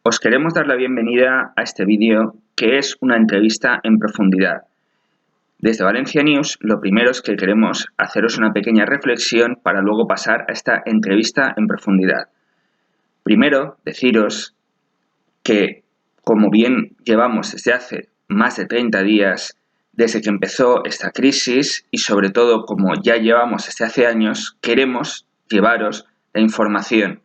Os queremos dar la bienvenida a este vídeo, que es una entrevista en profundidad. Desde Valencia News, lo primero es que queremos haceros una pequeña reflexión para luego pasar a esta entrevista en profundidad. Primero, deciros que, como bien llevamos desde hace más de 30 días, desde que empezó esta crisis y sobre todo como ya llevamos desde hace años, queremos llevaros la información.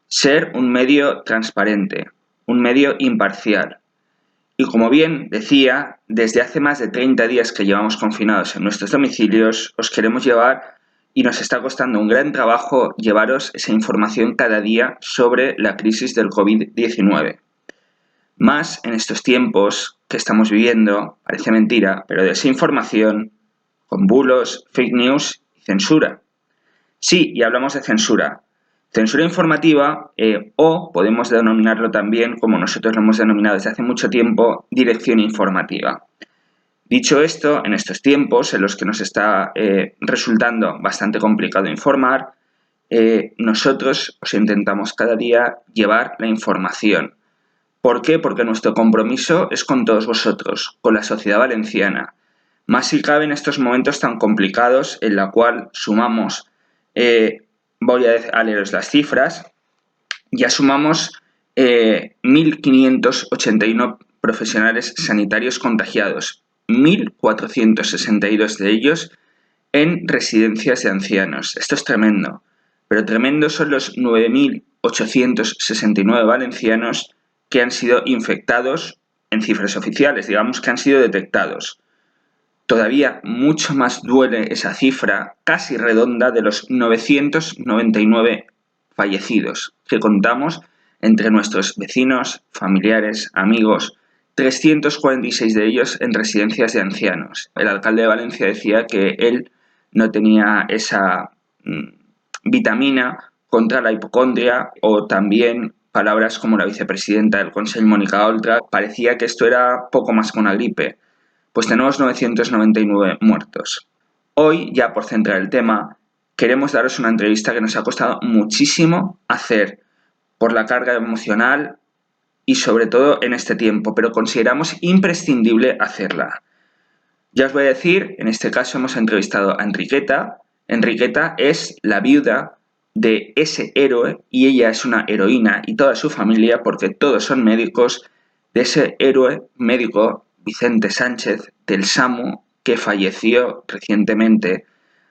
Ser un medio transparente, un medio imparcial. Y como bien decía, desde hace más de 30 días que llevamos confinados en nuestros domicilios, os queremos llevar y nos está costando un gran trabajo llevaros esa información cada día sobre la crisis del COVID-19. Más en estos tiempos que estamos viviendo, parece mentira, pero desinformación, con bulos, fake news y censura. Sí, y hablamos de censura. Censura informativa o podemos denominarlo también, como nosotros lo hemos denominado desde hace mucho tiempo, dirección informativa. Dicho esto, en estos tiempos en los que nos está resultando bastante complicado informar, nosotros os intentamos cada día llevar la información. ¿Por qué? Porque nuestro compromiso es con todos vosotros, con la sociedad valenciana. Más si cabe en estos momentos tan complicados en la cual sumamos, voy a leeros las cifras, ya sumamos 1.581 profesionales sanitarios contagiados, 1.462 de ellos en residencias de ancianos. Esto es tremendo, pero tremendo son los 9.869 valencianos que han sido infectados en cifras oficiales, digamos que han sido detectados. Todavía mucho más duele esa cifra casi redonda de los 999 fallecidos que contamos entre nuestros vecinos, familiares, amigos, 346 de ellos en residencias de ancianos. El alcalde de Valencia decía que él no tenía esa vitamina contra la hipocondria, o también palabras como la vicepresidenta del Consell, Mónica Oltra, parecía que esto era poco más que una gripe. Pues tenemos 999 muertos. Hoy, ya por centrar el tema, queremos daros una entrevista que nos ha costado muchísimo hacer por la carga emocional y sobre todo en este tiempo, pero consideramos imprescindible hacerla. Ya os voy a decir, en este caso hemos entrevistado a Enriqueta. Enriqueta es la viuda de ese héroe y ella es una heroína y toda su familia, porque todos son médicos, de ese héroe médico Vicente Sánchez del SAMU, que falleció recientemente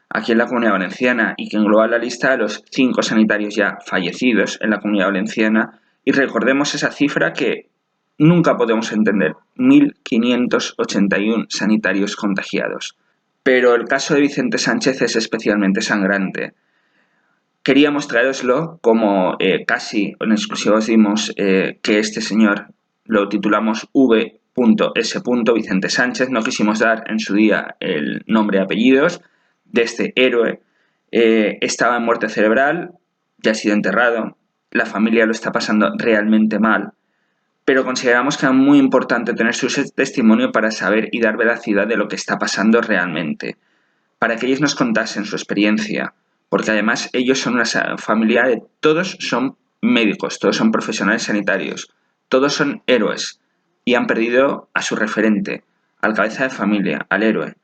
aquí en la Comunidad Valenciana y que engloba la lista de los 5 sanitarios ya fallecidos en la Comunidad Valenciana. Y recordemos esa cifra que nunca podemos entender, 1.581 sanitarios contagiados. Pero el caso de Vicente Sánchez es especialmente sangrante. Queríamos traeroslo como casi en exclusiva os dimos que este señor lo titulamos V.S. Vicente Sánchez. No quisimos dar en su día el nombre y apellidos de este héroe. Estaba en muerte cerebral, ya ha sido enterrado, la familia lo está pasando realmente mal, pero consideramos que era muy importante tener su testimonio para saber y dar veracidad de lo que está pasando realmente, para que ellos nos contasen su experiencia, porque además ellos son una familia de todos son médicos, todos son profesionales sanitarios, todos son héroes y han perdido a su referente, al cabeza de familia, al héroe.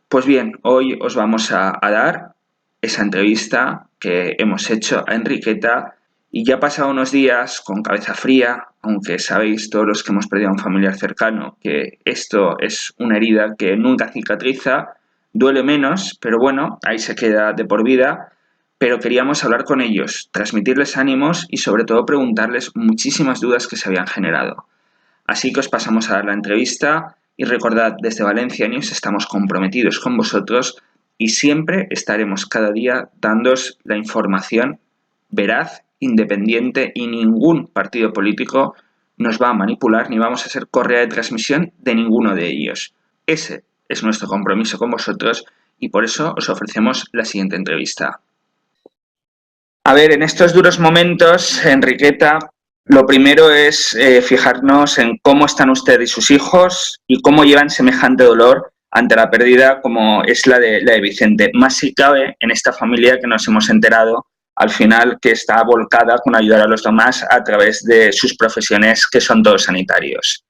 Pues bien, hoy os vamos a dar esa entrevista que hemos hecho a Enriqueta y ya ha pasado unos días con cabeza fría, aunque sabéis todos los que hemos perdido a un familiar cercano que esto es una herida que nunca cicatriza, duele menos, pero bueno, ahí se queda de por vida. Pero queríamos hablar con ellos, transmitirles ánimos y sobre todo preguntarles muchísimas dudas que se habían generado. Así que os pasamos a dar la entrevista y recordad, desde Valencia News estamos comprometidos con vosotros y siempre estaremos cada día dándoos la información veraz, independiente, y ningún partido político nos va a manipular ni vamos a ser correa de transmisión de ninguno de ellos. Ese es nuestro compromiso con vosotros y por eso os ofrecemos la siguiente entrevista. A ver, en estos duros momentos, Enriqueta, lo primero es fijarnos en cómo están usted y sus hijos y cómo llevan semejante dolor ante la pérdida como es la de Vicente. Más si cabe en esta familia que nos hemos enterado al final que está volcada con ayudar a los demás a través de sus profesiones que son todos sanitarios.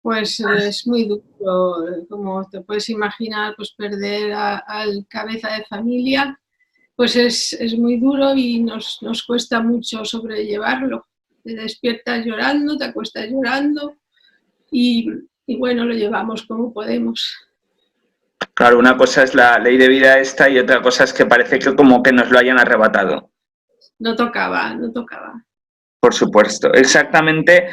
Pues es muy duro, como te puedes imaginar, pues perder al cabeza de familia, pues es muy duro y nos cuesta mucho sobrellevarlo. Te despiertas llorando, te acuestas llorando y, y bueno, lo llevamos como podemos. Claro, una cosa es la ley de vida esta y otra cosa es que parece que como que nos lo hayan arrebatado. No tocaba, no tocaba. Por supuesto. Exactamente.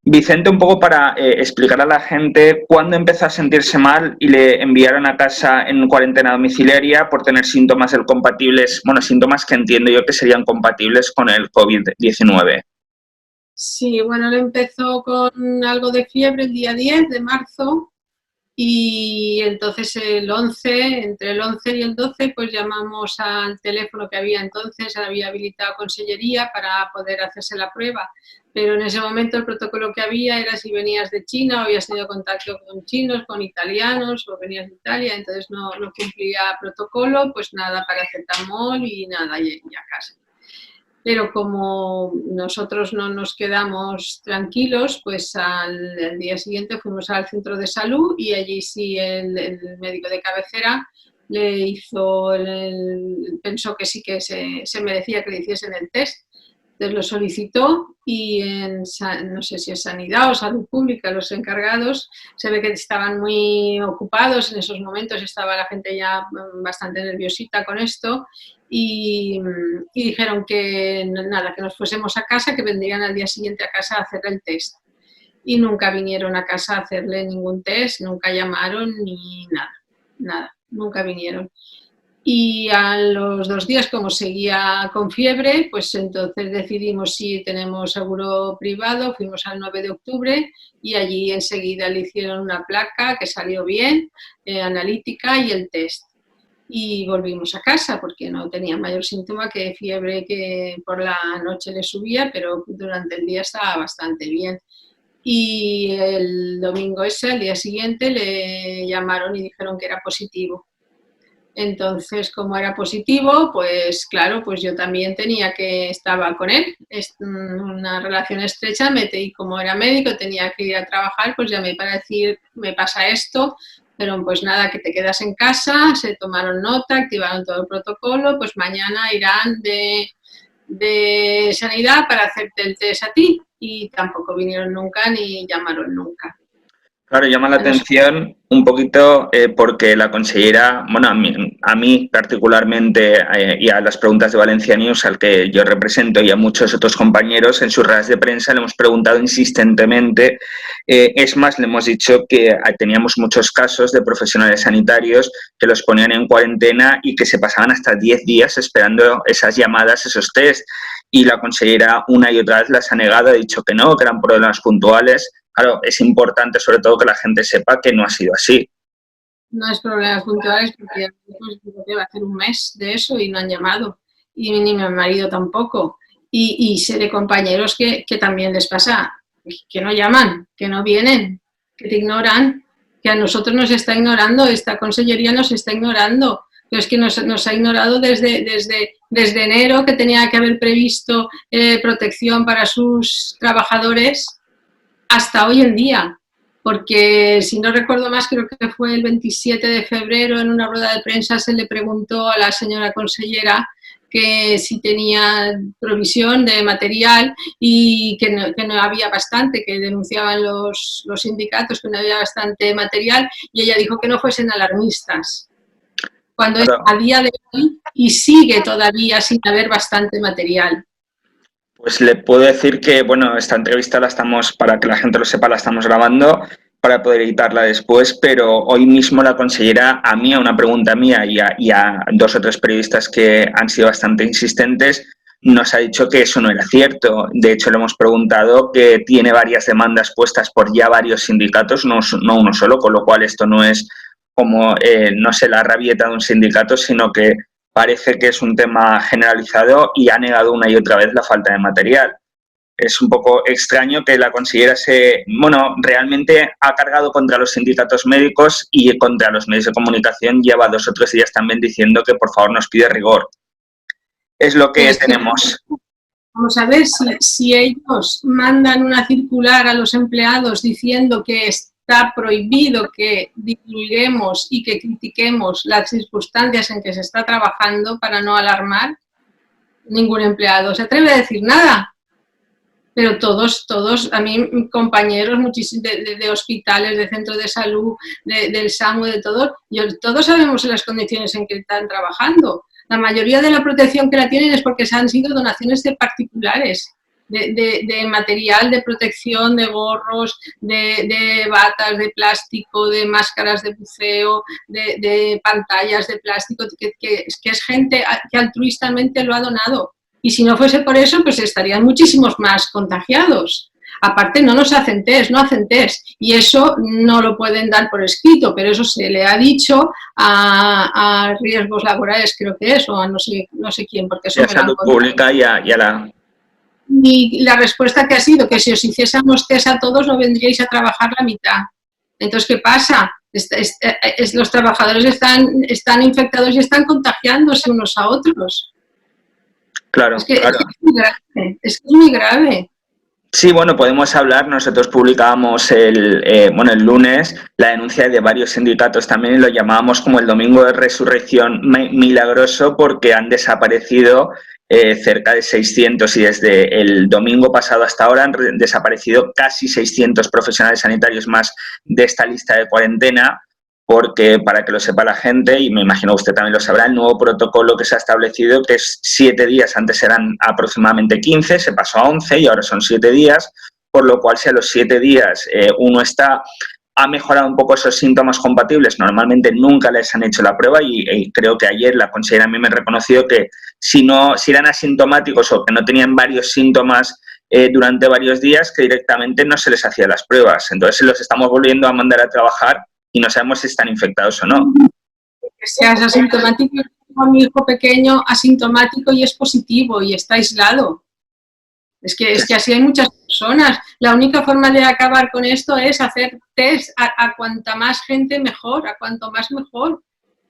Vicente, un poco para explicar a la gente cuándo empezó a sentirse mal y le enviaron a casa en cuarentena domiciliaria por tener síntomas del compatibles, bueno, síntomas que entiendo yo que serían compatibles con el COVID-19. Sí, bueno, él empezó con algo de fiebre el día 10 de marzo y entonces el 11, entre el 11 y el 12, pues llamamos al teléfono que había entonces, había habilitado Consellería para poder hacerse la prueba. Pero en ese momento el protocolo que había era si venías de China o habías tenido contacto con chinos, con italianos o venías de Italia, entonces no cumplía protocolo, pues nada, paracetamol y nada, y a casa. Pero como nosotros no nos quedamos tranquilos, pues al día siguiente fuimos al centro de salud y allí sí el médico de cabecera le hizo, pensó que sí que se merecía que le hiciesen el test. Entonces lo solicitó y no sé si es Sanidad o Salud Pública, los encargados, se ve que estaban muy ocupados en esos momentos, estaba la gente ya bastante nerviosita con esto y dijeron que nada, que nos fuésemos a casa, que vendrían al día siguiente a casa a hacer el test. Y nunca vinieron a casa a hacerle ningún test, nunca llamaron ni nada, nada, nunca vinieron. Y a los 2 días, como seguía con fiebre, pues entonces decidimos si tenemos seguro privado, fuimos al 9 de octubre y allí enseguida le hicieron una placa que salió bien, analítica y el test. Y volvimos a casa porque no tenía mayor síntoma que fiebre que por la noche le subía, pero durante el día estaba bastante bien. Y el domingo ese, al día siguiente, le llamaron y dijeron que era positivo. Entonces, como era positivo, pues claro, pues yo también estaba con él, es una relación estrecha, y como era médico, tenía que ir a trabajar, pues llamé para decir, me pasa esto, pero pues nada, que te quedas en casa, se tomaron nota, activaron todo el protocolo, pues mañana irán de sanidad para hacerte el test a ti, y tampoco vinieron nunca ni llamaron nunca. Claro, llama la atención un poquito porque la consellera, bueno, a mí particularmente y a las preguntas de Valencia News, al que yo represento y a muchos otros compañeros, en sus ruedas de prensa le hemos preguntado insistentemente, es más, le hemos dicho que teníamos muchos casos de profesionales sanitarios que los ponían en cuarentena y que se pasaban hasta 10 días esperando esas llamadas, esos test, y la consellera una y otra vez las ha negado, ha dicho que no, que eran problemas puntuales. Claro, es importante sobre todo que la gente sepa que no ha sido así. No es problemas puntuales porque va a hacer un mes de eso y no han llamado. Y ni mi marido tampoco. Y sé de compañeros que también les pasa, que no llaman, que no vienen, que te ignoran, que a nosotros nos está ignorando, esta consellería nos está ignorando. Pero es que nos ha ignorado desde enero, que tenía que haber previsto protección para sus trabajadores, hasta hoy en día. Porque si no recuerdo más, creo que fue el 27 de febrero en una rueda de prensa se le preguntó a la señora consellera que si tenía provisión de material y que no había bastante, que denunciaban los sindicatos que no había bastante material y ella dijo que no fuesen alarmistas, cuando es a día de hoy y sigue todavía sin haber bastante material. Pues le puedo decir que, bueno, esta entrevista la estamos, para que la gente lo sepa, la estamos grabando para poder editarla después, pero hoy mismo la consellera, a mí, a una pregunta mía y a 2 o 3 periodistas que han sido bastante insistentes, nos ha dicho que eso no era cierto. De hecho, le hemos preguntado que tiene varias demandas puestas por ya varios sindicatos, no uno solo, con lo cual esto no es como, no sé, la rabieta de un sindicato, sino que parece que es un tema generalizado y ha negado una y otra vez la falta de material. Es un poco extraño que la consellera realmente ha cargado contra los sindicatos médicos y contra los medios de comunicación. Lleva 2 o 3 días también diciendo que por favor nos pide rigor. Es lo que tenemos. Vamos a ver, si ellos mandan una circular a los empleados diciendo que está prohibido que divulguemos y que critiquemos las circunstancias en que se está trabajando para no alarmar, ningún empleado se atreve a decir nada. Pero todos, a mí, compañeros de hospitales, de centros de salud, del SAMU, de todo, todos sabemos las condiciones en que están trabajando. La mayoría de la protección que la tienen es porque han sido donaciones de particulares, de material de protección, de gorros, de batas de plástico, de máscaras de buceo, de pantallas de plástico, que es gente que altruistamente lo ha donado. Y si no fuese por eso, pues estarían muchísimos más contagiados. Aparte, no hacen test, y eso no lo pueden dar por escrito, pero eso se le ha dicho a riesgos laborales, creo que es, o a no sé quién, porque eso me salud pública y a la... Y la respuesta que ha sido que si os hiciésemos test a todos no vendríais a trabajar la mitad. Entonces, ¿qué pasa? Los trabajadores están infectados y están contagiándose unos a otros. Claro, claro. Es muy grave. Sí, bueno, podemos hablar. Nosotros publicábamos el lunes la denuncia de varios sindicatos también y lo llamábamos como el domingo de resurrección milagroso porque han desaparecido cerca de 600 y desde el domingo pasado hasta ahora han desaparecido casi 600 profesionales sanitarios más de esta lista de cuarentena. Porque, para que lo sepa la gente, y me imagino usted también lo sabrá, el nuevo protocolo que se ha establecido, que es 7 días, antes eran aproximadamente 15, se pasó a 11 y ahora son 7 días, por lo cual si a los 7 días uno ha mejorado un poco esos síntomas compatibles, normalmente nunca les han hecho la prueba y creo que ayer la consejera a mí me reconoció que si eran asintomáticos o que no tenían varios síntomas durante varios días, que directamente no se les hacía las pruebas. Entonces los estamos volviendo a mandar a trabajar y no sabemos si están infectados o no. Que seas asintomático, tengo a mi hijo pequeño asintomático y es positivo y está aislado. Es que así hay muchas personas. La única forma de acabar con esto es hacer test a cuanta más gente mejor, a cuanto más mejor.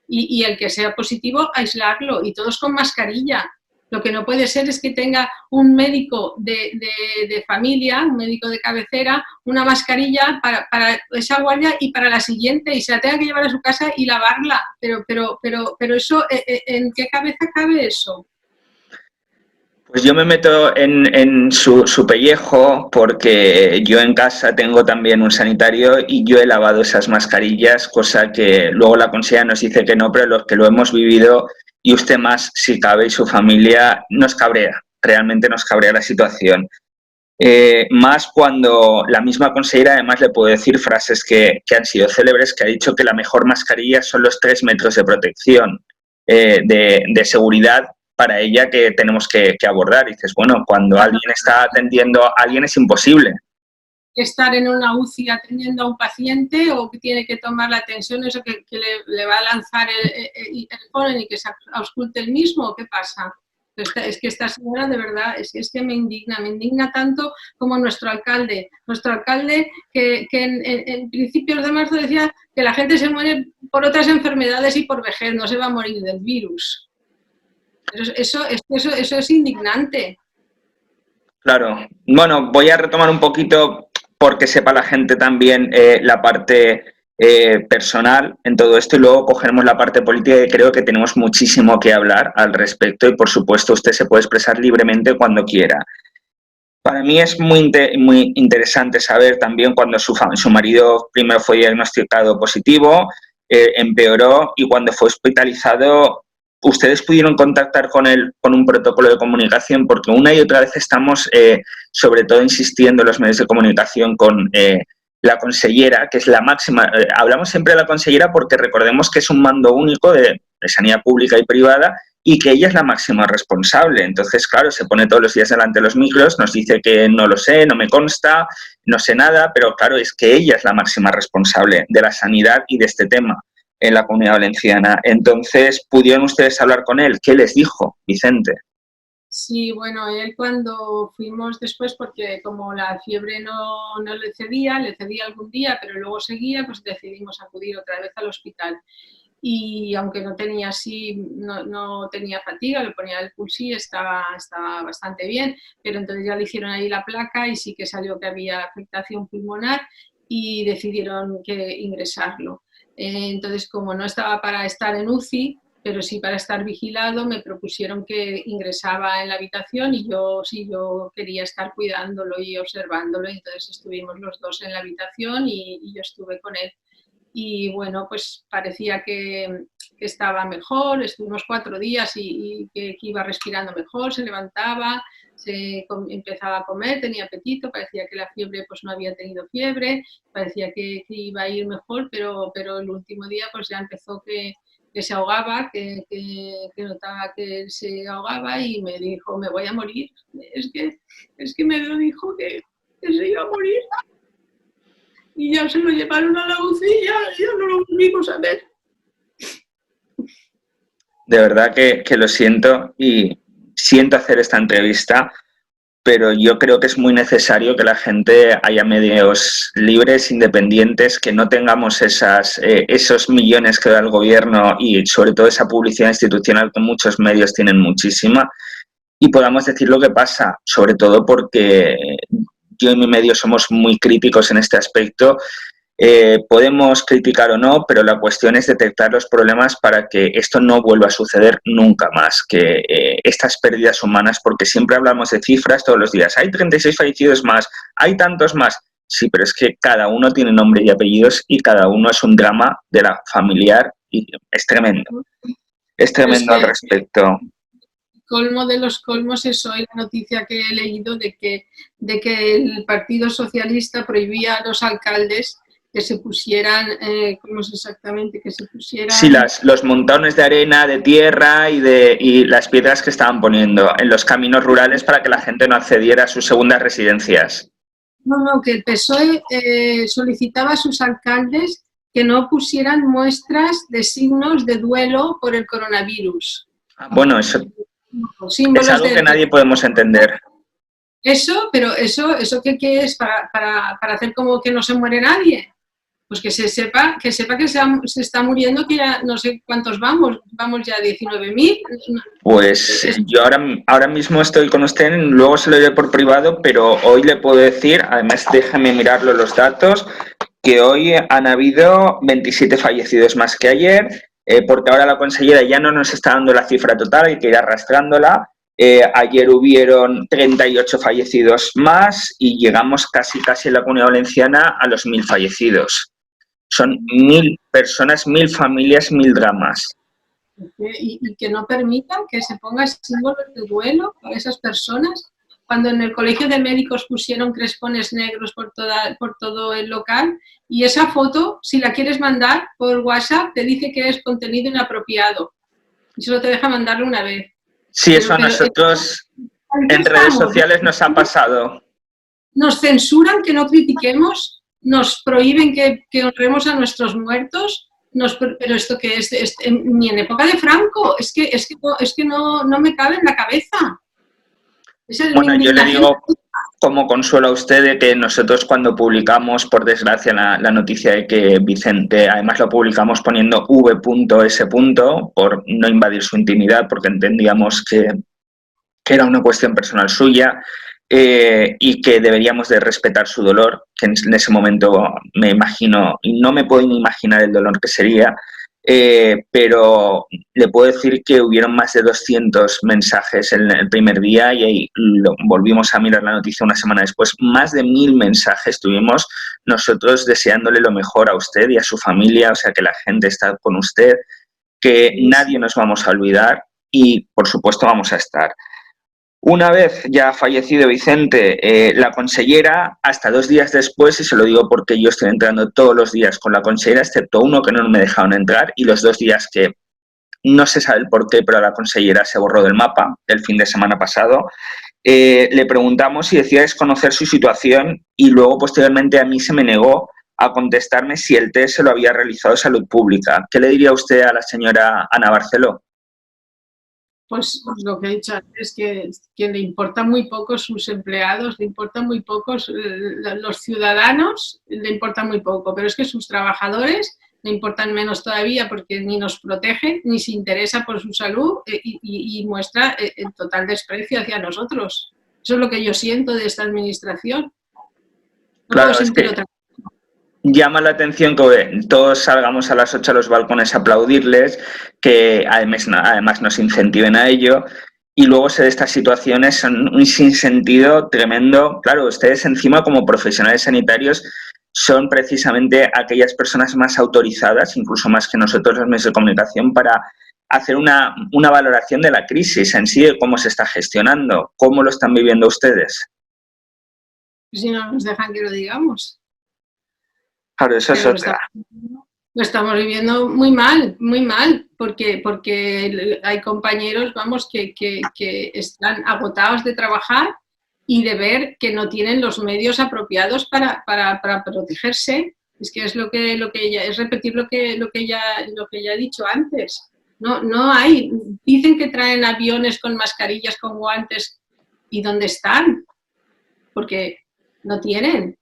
Y el que sea positivo, aislarlo y todos con mascarilla. Lo que no puede ser es que tenga un médico de familia, un médico de cabecera, una mascarilla para esa guardia y para la siguiente, y se la tenga que llevar a su casa y lavarla. Pero eso, ¿en qué cabeza cabe eso? Pues yo me meto en su pellejo porque yo en casa tengo también un sanitario y yo he lavado esas mascarillas, cosa que luego la consejera nos dice que no, pero los que lo hemos vivido y usted más, si cabe, y su familia, nos cabrea, realmente nos cabrea la situación. Más cuando la misma consejera además le puedo decir frases que han sido célebres, que ha dicho que la mejor mascarilla son los 3 metros de protección de seguridad para ella que tenemos que abordar. Y dices, bueno, cuando alguien está atendiendo a alguien es imposible. Estar en una UCI atendiendo a un paciente o que tiene que tomar la tensión, eso que le va a lanzar el polen y que se ausculte el mismo, ¿qué pasa? Es que esta señora, de verdad, es que me indigna tanto como nuestro alcalde. Nuestro alcalde que en principios de marzo decía que la gente se muere por otras enfermedades y por vejez, no se va a morir del virus. Eso es indignante. Claro. Bueno, voy a retomar un poquito porque sepa la gente también la parte personal en todo esto y luego cogeremos la parte política, que creo que tenemos muchísimo que hablar al respecto y, por supuesto, usted se puede expresar libremente cuando quiera. Para mí es muy interesante saber también cuando su marido primero fue diagnosticado positivo, empeoró y cuando fue hospitalizado, ¿ustedes pudieron contactar con él con un protocolo de comunicación? Porque una y otra vez estamos, sobre todo, insistiendo en los medios de comunicación con la consellera, que es la máxima. Hablamos siempre de la consellera porque recordemos que es un mando único de sanidad pública y privada y que ella es la máxima responsable. Entonces, claro, se pone todos los días delante de los micros, nos dice que no lo sé, no me consta, no sé nada, pero claro, es que ella es la máxima responsable de la sanidad y de este tema. en la Comunidad Valenciana. Entonces, ¿pudieron ustedes hablar con él? ¿Qué les dijo Vicente? Sí, bueno, él cuando fuimos después, porque como la fiebre no le cedía algún día, pero luego seguía, pues decidimos acudir otra vez al hospital. Y aunque no tenía así, no tenía fatiga, le ponía el pulsi, estaba bastante bien, pero entonces ya le hicieron ahí la placa y sí que salió que había afectación pulmonar y decidieron que ingresarlo. Entonces, como no estaba para estar en UCI, pero sí para estar vigilado, me propusieron que ingresaba en la habitación y yo sí, yo quería estar cuidándolo y observándolo, entonces estuvimos los dos en la habitación y yo estuve con él. Y bueno, pues parecía que estaba mejor, estuvimos 4 días y que iba respirando mejor, se levantaba, empezaba a comer, tenía apetito, parecía que la fiebre pues no había tenido fiebre, parecía que iba a ir mejor, pero el último día pues ya empezó que se ahogaba, que notaba que se ahogaba y me dijo, me voy a morir. Es que me lo dijo que se iba a morir y ya se lo llevaron a la UCI y ya no lo volvimos a ver. De verdad que lo siento y siento hacer esta entrevista, pero yo creo que es muy necesario que la gente haya medios libres, independientes, que no tengamos esos millones que da el gobierno y sobre todo esa publicidad institucional que muchos medios tienen muchísima, y podamos decir lo que pasa, sobre todo porque yo y mi medio somos muy críticos en este aspecto. Podemos criticar o no, pero la cuestión es detectar los problemas para que esto no vuelva a suceder nunca más, que estas pérdidas humanas, porque siempre hablamos de cifras todos los días, hay 36 fallecidos más, hay tantos más, sí, pero es que cada uno tiene nombre y apellidos y cada uno es un drama de la familiar y es Es tremendo al que respecto. colmo de los colmos es hoy la noticia que he leído de que el Partido Socialista prohibía a los alcaldes que se pusieran, ¿cómo es exactamente? Que se Sí, pusieran... los montones de arena, de tierra y las piedras que estaban poniendo en los caminos rurales para que la gente no accediera a sus segundas residencias. No, que el PSOE solicitaba a sus alcaldes que no pusieran muestras de signos de duelo por el coronavirus. Bueno, eso es Símbolos algo que de... nadie podemos entender. Eso, pero eso ¿qué es? Para hacer como que no se muere nadie. Pues que sepa que se está muriendo, que ya no sé cuántos vamos ya 19.000. Pues yo ahora mismo estoy con usted, luego se lo diré por privado, pero hoy le puedo decir, además déjame mirarlo los datos, que hoy han habido 27 fallecidos más que ayer, porque ahora la consellera ya no nos está dando la cifra total, hay que ir arrastrándola. Ayer hubieron 38 fallecidos más y llegamos casi en la Comunidad Valenciana a los 1.000 fallecidos. Son 1.000 personas, 1.000 familias, 1.000 dramas. Y que no permitan que se pongan símbolos de duelo para esas personas. Cuando en el colegio de médicos pusieron crespones negros por todo el local, y esa foto, si la quieres mandar por WhatsApp, te dice que es contenido inapropiado. Y solo te deja mandarlo una vez. Sí, eso a Pero nosotros en redes estamos, sociales nos ha pasado. nos censuran que no critiquemos, nos prohíben que honremos a nuestros muertos, pero esto que es ni en época de Franco, es que no me cabe en la cabeza. Esa es mi Bueno, yo le indignación. digo como consuelo a usted de que nosotros cuando publicamos, por desgracia, la noticia de que Vicente, además lo publicamos poniendo v.s. por no invadir su intimidad, porque entendíamos que era una cuestión personal suya, y que deberíamos de respetar su dolor, que en ese momento me imagino, y no me puedo ni imaginar el dolor que sería, pero le puedo decir que hubieron más de 200 mensajes en el primer día y ahí volvimos a mirar la noticia una semana después. Más de 1.000 mensajes tuvimos nosotros deseándole lo mejor a usted y a su familia, o sea que la gente está con usted, que nadie nos vamos a olvidar y por supuesto vamos a estar. Una vez ya fallecido Vicente, la consellera, hasta 2 días después, y se lo digo porque yo estoy entrando todos los días con la consellera, excepto uno que no me dejaron entrar, y los 2 días que no se sabe el por qué, pero la consellera se borró del mapa el fin de semana pasado, le preguntamos si decía desconocer su situación y luego posteriormente a mí se me negó a contestarme si el test se lo había realizado Salud Pública. ¿Qué le diría usted a la señora Ana Barceló? Pues lo que he dicho antes, que le importan muy poco sus empleados, le importan muy pocos los ciudadanos, le importan muy poco, pero es que sus trabajadores le importan menos todavía porque ni nos protege, ni se interesa por su salud y muestra el total desprecio hacia nosotros. Eso es lo que yo siento de esta administración. No puedo Claro, es sentir que otra cosa. llama la atención que todos salgamos a las 8 a los balcones a aplaudirles, que además nos incentiven a ello, y luego se de estas situaciones son un sinsentido tremendo. Claro, ustedes encima como profesionales sanitarios son precisamente aquellas personas más autorizadas, incluso más que nosotros los medios de comunicación, para hacer una valoración de la crisis en sí, de cómo se está gestionando, cómo lo están viviendo ustedes. Si no nos dejan que lo digamos. Claro, eso es Pero otra. lo estamos viviendo muy mal, porque hay compañeros, vamos, que están agotados de trabajar y de ver que no tienen los medios apropiados para protegerse. Es que es lo que ya, es repetir lo que ya he dicho antes. No hay, dicen que traen aviones con mascarillas, con guantes, ¿y dónde están? Porque no tienen.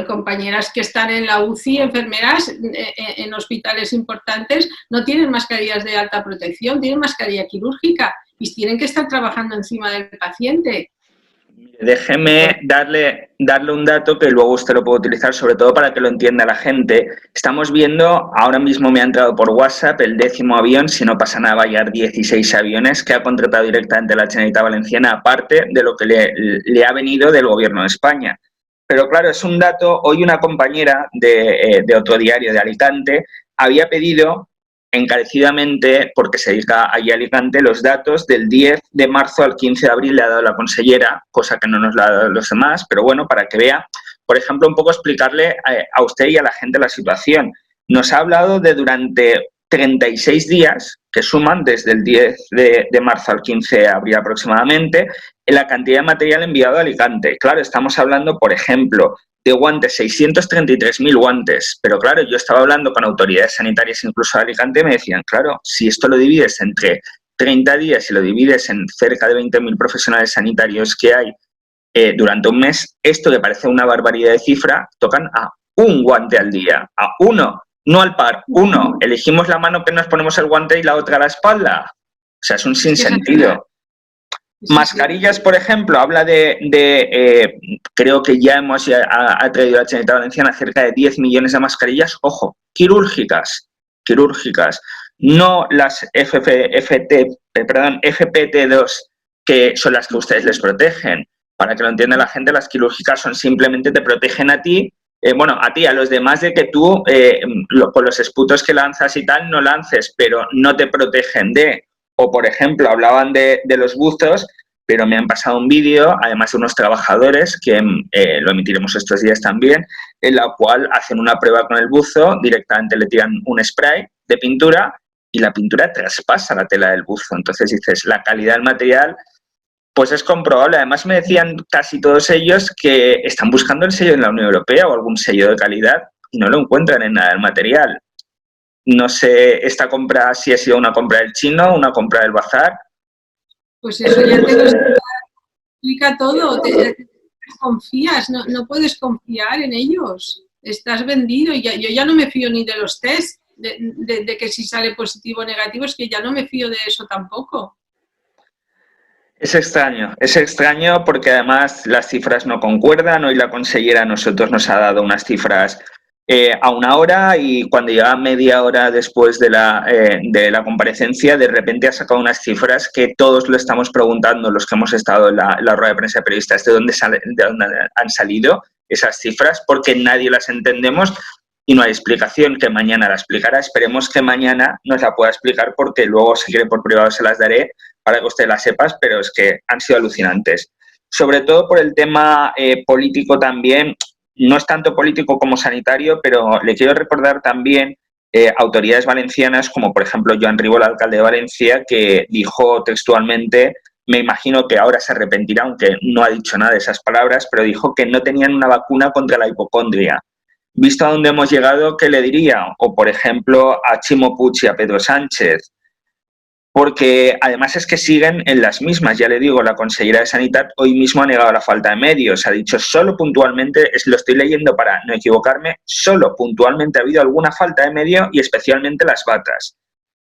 Compañeras que están en la UCI, enfermeras en hospitales importantes, no tienen mascarillas de alta protección, tienen mascarilla quirúrgica y tienen que estar trabajando encima del paciente. Déjeme darle un dato que luego usted lo puede utilizar, sobre todo para que lo entienda la gente. Estamos viendo, ahora mismo me ha entrado por WhatsApp el 10º avión, si no pasa nada, va a llegar 16 aviones que ha contratado directamente la Generalitat Valenciana, aparte de lo que le ha venido del Gobierno de España. Pero claro, es un dato, hoy una compañera de otro diario de Alicante había pedido encarecidamente, porque se dedica allí a Alicante, los datos del 10 de marzo al 15 de abril le ha dado la consellera, cosa que no nos la ha dado los demás, pero bueno, para que vea, por ejemplo, un poco explicarle a usted y a la gente la situación. Nos ha hablado de durante 36 días, que suman desde el 10 de marzo al 15 de abril aproximadamente, en la cantidad de material enviado a Alicante. Claro, estamos hablando, por ejemplo, de guantes, 633.000 guantes. Pero claro, yo estaba hablando con autoridades sanitarias, incluso de Alicante, y me decían, claro, si esto lo divides entre 30 días y lo divides en cerca de 20.000 profesionales sanitarios que hay durante un mes, esto que parece una barbaridad de cifra, tocan a un guante al día, a uno, no al par, uno. Elegimos la mano que nos ponemos el guante y la otra a la espalda. O sea, es un sinsentido. Mascarillas, por ejemplo, habla creo que ya ha traído la Generalitat Valenciana cerca de 10 millones de mascarillas, ojo, quirúrgicas, no las FPT2, que son las que ustedes les protegen. Para que lo entienda la gente, las quirúrgicas son simplemente te protegen a ti, a los demás de que tú, con los esputos que lanzas y tal, no lances, pero no te protegen de... O, por ejemplo, hablaban de los buzos, pero me han pasado un vídeo, además de unos trabajadores, que lo emitiremos estos días también, en la cual hacen una prueba con el buzo, directamente le tiran un spray de pintura y la pintura traspasa la tela del buzo. Entonces dices, la calidad del material, pues es comprobable. Además me decían casi todos ellos que están buscando el sello en la Unión Europea o algún sello de calidad y no lo encuentran en nada del material. No sé, esta compra si ha sido una compra del chino, una compra del bazar. Pues eso ya te lo explica todo, te confías, no puedes confiar en ellos, estás vendido y yo ya no me fío ni de los test, de que si sale positivo o negativo, es que ya no me fío de eso tampoco. Es extraño porque además las cifras no concuerdan. Hoy la consellera a nosotros nos ha dado unas cifras a una hora y cuando llega media hora después de la comparecencia, de repente ha sacado unas cifras que todos lo estamos preguntando, los que hemos estado en la rueda de prensa de periodistas, de dónde han salido esas cifras, porque nadie las entendemos y no hay explicación, que mañana la explicará. Esperemos que mañana nos la pueda explicar porque luego, si quiere, por privado se las daré para que usted las sepas, pero es que han sido alucinantes. Sobre todo por el tema político también, no es tanto político como sanitario, pero le quiero recordar también autoridades valencianas, como por ejemplo Joan Ribó, el alcalde de Valencia, que dijo textualmente, me imagino que ahora se arrepentirá, aunque no ha dicho nada de esas palabras, pero dijo que no tenían una vacuna contra la hipocondria. visto a dónde hemos llegado, ¿qué le diría? O, por ejemplo, a Chimo Puig y a Pedro Sánchez. Porque además es que siguen en las mismas. Ya le digo, la consellera de Sanidad hoy mismo ha negado la falta de medios. Ha dicho solo puntualmente, lo estoy leyendo para no equivocarme, solo puntualmente ha habido alguna falta de medio y especialmente las batas.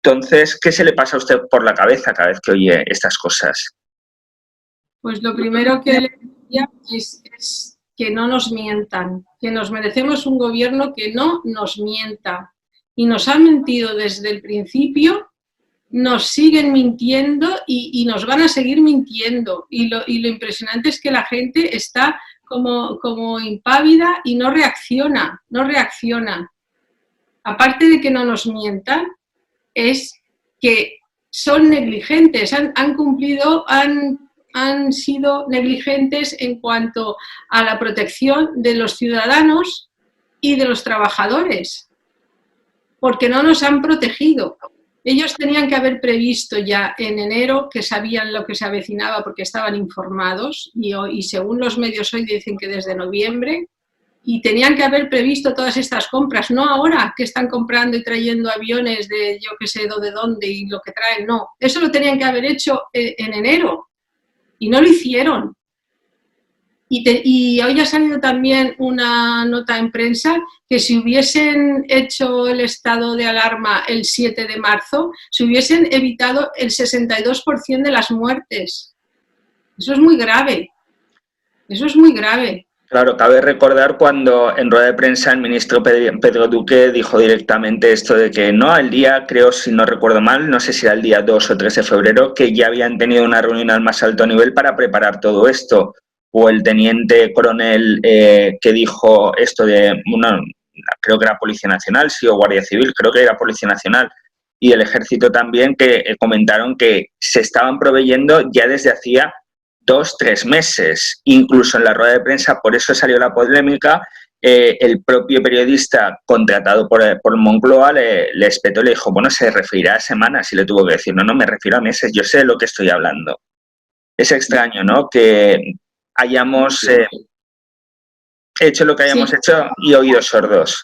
Entonces, ¿qué se le pasa a usted por la cabeza cada vez que oye estas cosas? Pues lo primero que le diría es que no nos mientan, que nos merecemos un gobierno que no nos mienta. Y nos han mentido desde el principio, nos siguen mintiendo y nos van a seguir mintiendo. Y lo impresionante es que la gente está como impávida y no reacciona, no reacciona. Aparte de que no nos mientan, es que son negligentes, han cumplido, han sido negligentes en cuanto a la protección de los ciudadanos y de los trabajadores, porque no nos han protegido. Ellos tenían que haber previsto ya en enero, que sabían lo que se avecinaba porque estaban informados, y según los medios hoy dicen que desde noviembre, y tenían que haber previsto todas estas compras, no ahora que están comprando y trayendo aviones de yo que sé de dónde y lo que traen, no. Eso lo tenían que haber hecho en enero y no lo hicieron. Y hoy ha salido también una nota en prensa que si hubiesen hecho el estado de alarma el 7 de marzo, se hubiesen evitado el 62% de las muertes. Eso es muy grave. Eso es muy grave. Claro, cabe recordar cuando en rueda de prensa el ministro Pedro Duque dijo directamente esto de que no, el día, creo, si no recuerdo mal, no sé si era el día 2 o 3 de febrero, que ya habían tenido una reunión al más alto nivel para preparar todo esto. O el teniente coronel que dijo esto de, creo que era Policía Nacional, sí, o Guardia Civil, creo que era Policía Nacional, y el Ejército también, que comentaron que se estaban proveyendo ya desde hacía 2-3 meses, incluso en la rueda de prensa, por eso salió la polémica, el propio periodista contratado por Moncloa le espetó y le dijo, bueno, se referirá a semanas, y le tuvo que decir, no, me refiero a meses, yo sé de lo que estoy hablando. Es extraño, ¿no?, que hayamos hecho lo que hayamos hecho y oídos sordos.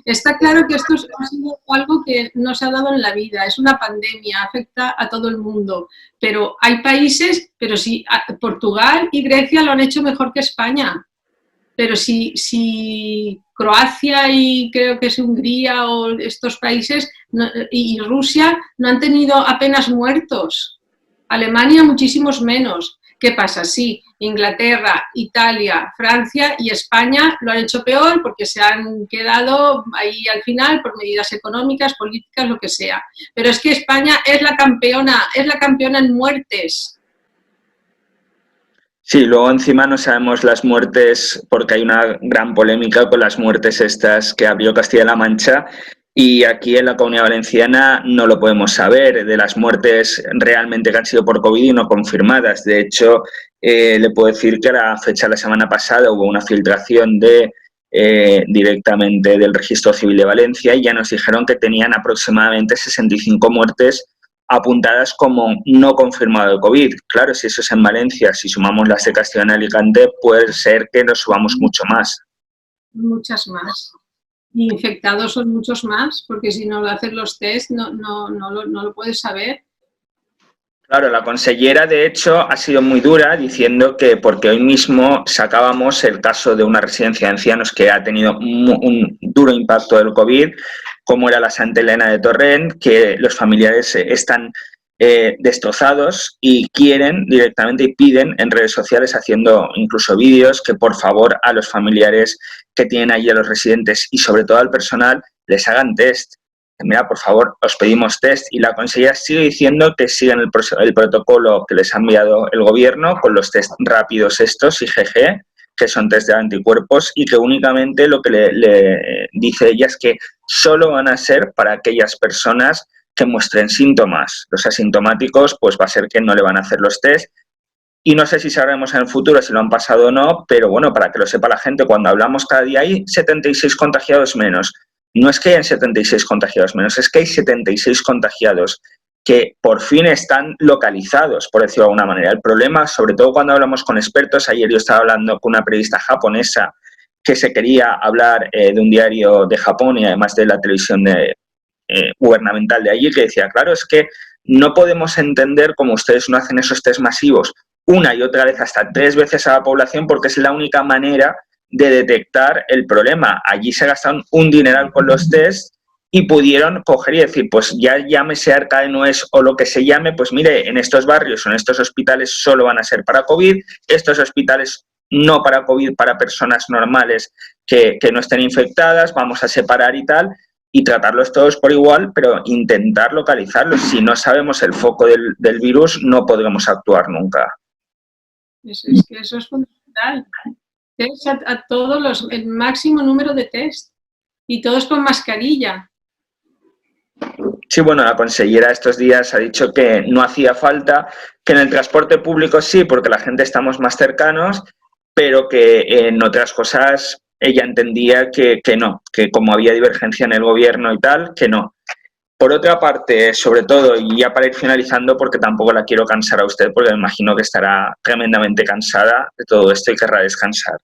Está claro que esto ha sido algo que no se ha dado en la vida, es una pandemia, afecta a todo el mundo, pero hay países, pero sí, Portugal y Grecia lo han hecho mejor que España, pero si Croacia y creo que es Hungría o estos países y Rusia no han tenido apenas muertos, Alemania muchísimos menos. ¿Qué pasa? Sí, Inglaterra, Italia, Francia y España lo han hecho peor porque se han quedado ahí al final por medidas económicas, políticas, lo que sea. Pero es que España es la campeona en muertes. Sí, luego encima no sabemos las muertes, porque hay una gran polémica con las muertes estas que abrió Castilla-La Mancha, y aquí en la Comunidad Valenciana no lo podemos saber, de las muertes realmente que han sido por COVID y no confirmadas. De hecho, le puedo decir que a la fecha de la semana pasada hubo una filtración directamente del Registro Civil de Valencia y ya nos dijeron que tenían aproximadamente 65 muertes apuntadas como no confirmado de COVID. Claro, si eso es en Valencia, si sumamos las de Castellón y Alicante, puede ser que nos subamos mucho más. Muchas más. Y infectados son muchos más, porque si no lo hacen los test no lo puedes saber. Claro, la consellera, de hecho, ha sido muy dura diciendo que, porque hoy mismo sacábamos el caso de una residencia de ancianos que ha tenido un duro impacto del COVID, como era la Santa Elena de Torrent, que los familiares están destrozados y quieren directamente y piden en redes sociales, haciendo incluso vídeos, que por favor a los familiares que tienen allí, a los residentes y sobre todo al personal, les hagan test. Mira, por favor, os pedimos test, y la consellera sigue diciendo que siguen el protocolo que les ha enviado el gobierno con los test rápidos estos, IgG, que son test de anticuerpos, y que únicamente lo que le dice ella es que solo van a ser para aquellas personas que muestren síntomas. Los asintomáticos, pues va a ser que no le van a hacer los test. Y no sé si sabremos en el futuro si lo han pasado o no, pero bueno, para que lo sepa la gente, cuando hablamos cada día hay 76 contagiados menos. No es que hayan 76 contagiados menos, es que hay 76 contagiados que por fin están localizados, por decirlo de alguna manera. El problema, sobre todo cuando hablamos con expertos, ayer yo estaba hablando con una periodista japonesa que se quería hablar de un diario de Japón y además de la televisión gubernamental de allí, que decía, claro, es que no podemos entender cómo ustedes no hacen esos test masivos una y otra vez, hasta 3 veces a la población, porque es la única manera de detectar el problema. Allí se gastaron un dineral con los test y pudieron coger y decir, pues ya llámese Arca de Noé o lo que se llame, pues mire, en estos barrios o en estos hospitales solo van a ser para COVID, estos hospitales no para COVID, para personas normales que no estén infectadas, vamos a separar y tal, y tratarlos todos por igual, pero intentar localizarlos. Si no sabemos el foco del virus, no podremos actuar nunca. Es que eso es fundamental. Test a todos el máximo número de test y todos con mascarilla. Sí, bueno, la consellera estos días ha dicho que no hacía falta, que en el transporte público sí, porque la gente estamos más cercanos, pero que en otras cosas ella entendía que no, que como había divergencia en el gobierno y tal, que no. Por otra parte, sobre todo, y ya para ir finalizando, porque tampoco la quiero cansar a usted, porque me imagino que estará tremendamente cansada de todo esto y querrá descansar.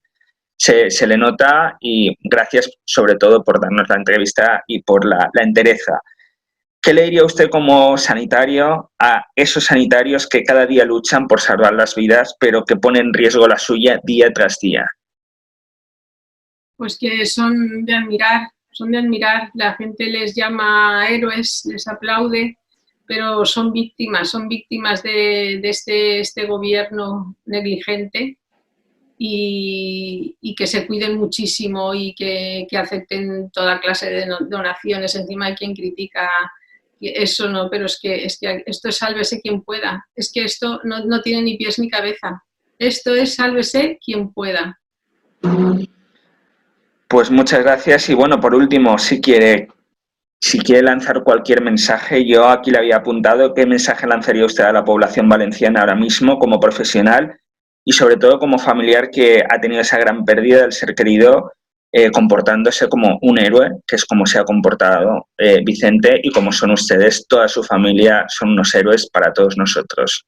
Se le nota y gracias sobre todo por darnos la entrevista y por la entereza. ¿Qué le diría usted como sanitario a esos sanitarios que cada día luchan por salvar las vidas, pero que ponen en riesgo la suya día tras día? Pues que son de admirar. La gente les llama héroes, les aplaude, pero son víctimas de este gobierno negligente y que se cuiden muchísimo y que acepten toda clase de donaciones. Encima hay quien critica eso, no, pero es que esto es sálvese quien pueda. Es que esto no tiene ni pies ni cabeza. Esto es sálvese quien pueda. Pues muchas gracias y bueno, por último, si quiere lanzar cualquier mensaje, yo aquí le había apuntado qué mensaje lanzaría usted a la población valenciana ahora mismo como profesional y sobre todo como familiar que ha tenido esa gran pérdida del ser querido, comportándose como un héroe, que es como se ha comportado Vicente, y como son ustedes, toda su familia son unos héroes para todos nosotros.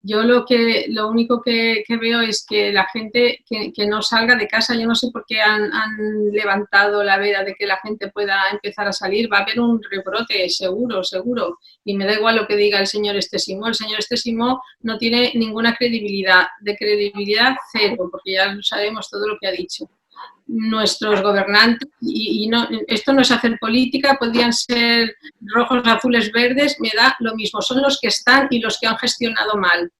Yo lo único que veo es que la gente que no salga de casa, yo no sé por qué han levantado la veda de que la gente pueda empezar a salir, va a haber un rebrote, seguro, y me da igual lo que diga el señor Estesimo no tiene ninguna credibilidad, de credibilidad cero, porque ya sabemos todo lo que ha dicho. Nuestros gobernantes, y no, esto no es hacer política, podrían ser rojos, azules, verdes, me da lo mismo, son los que están y los que han gestionado mal.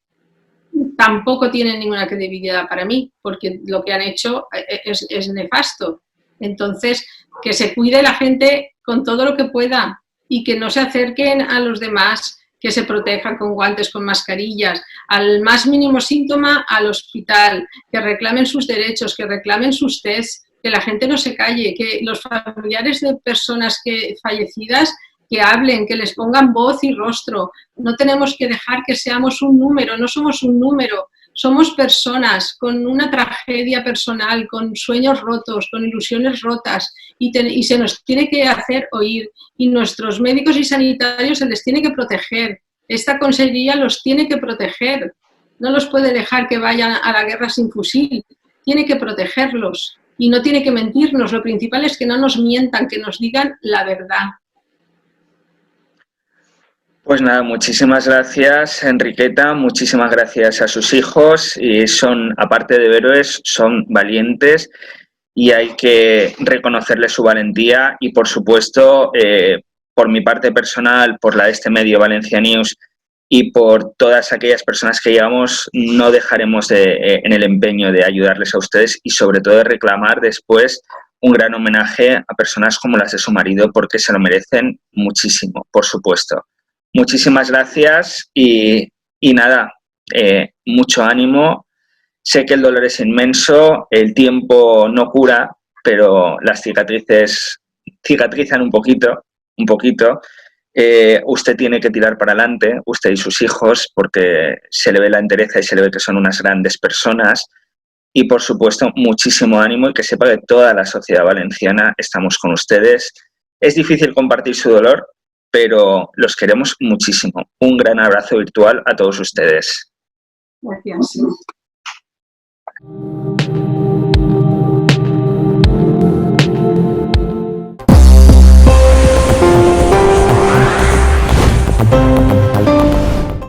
Tampoco tienen ninguna credibilidad para mí, porque lo que han hecho es nefasto. Entonces, que se cuide la gente con todo lo que pueda y que no se acerquen a los demás, que se protejan con guantes, con mascarillas, al más mínimo síntoma al hospital, que reclamen sus derechos, que reclamen sus tests, que la gente no se calle, que los familiares de personas fallecidas que hablen, que les pongan voz y rostro. No tenemos que dejar que seamos un número, no somos un número, somos personas con una tragedia personal, con sueños rotos, con ilusiones rotas y se nos tiene que hacer oír y nuestros médicos y sanitarios se les tiene que proteger. Esta consejería los tiene que proteger, no los puede dejar que vayan a la guerra sin fusil, tiene que protegerlos y no tiene que mentirnos. Lo principal es que no nos mientan, que nos digan la verdad. Pues nada, muchísimas gracias, Enriqueta, muchísimas gracias a sus hijos y son, aparte de héroes, son valientes y hay que reconocerles su valentía y, por supuesto, por mi parte personal, por la de este medio Valencia News y por todas aquellas personas que llevamos, no dejaremos en el empeño de ayudarles a ustedes y, sobre todo, de reclamar después un gran homenaje a personas como las de su marido porque se lo merecen muchísimo, por supuesto. Muchísimas gracias y nada, mucho ánimo. Sé que el dolor es inmenso, el tiempo no cura, pero las cicatrices cicatrizan un poquito, un poquito. Usted tiene que tirar para adelante, usted y sus hijos, porque se le ve la entereza y se le ve que son unas grandes personas. Y, por supuesto, muchísimo ánimo y que sepa que toda la sociedad valenciana estamos con ustedes. Es difícil compartir su dolor, pero los queremos muchísimo. Un gran abrazo virtual a todos ustedes. Gracias.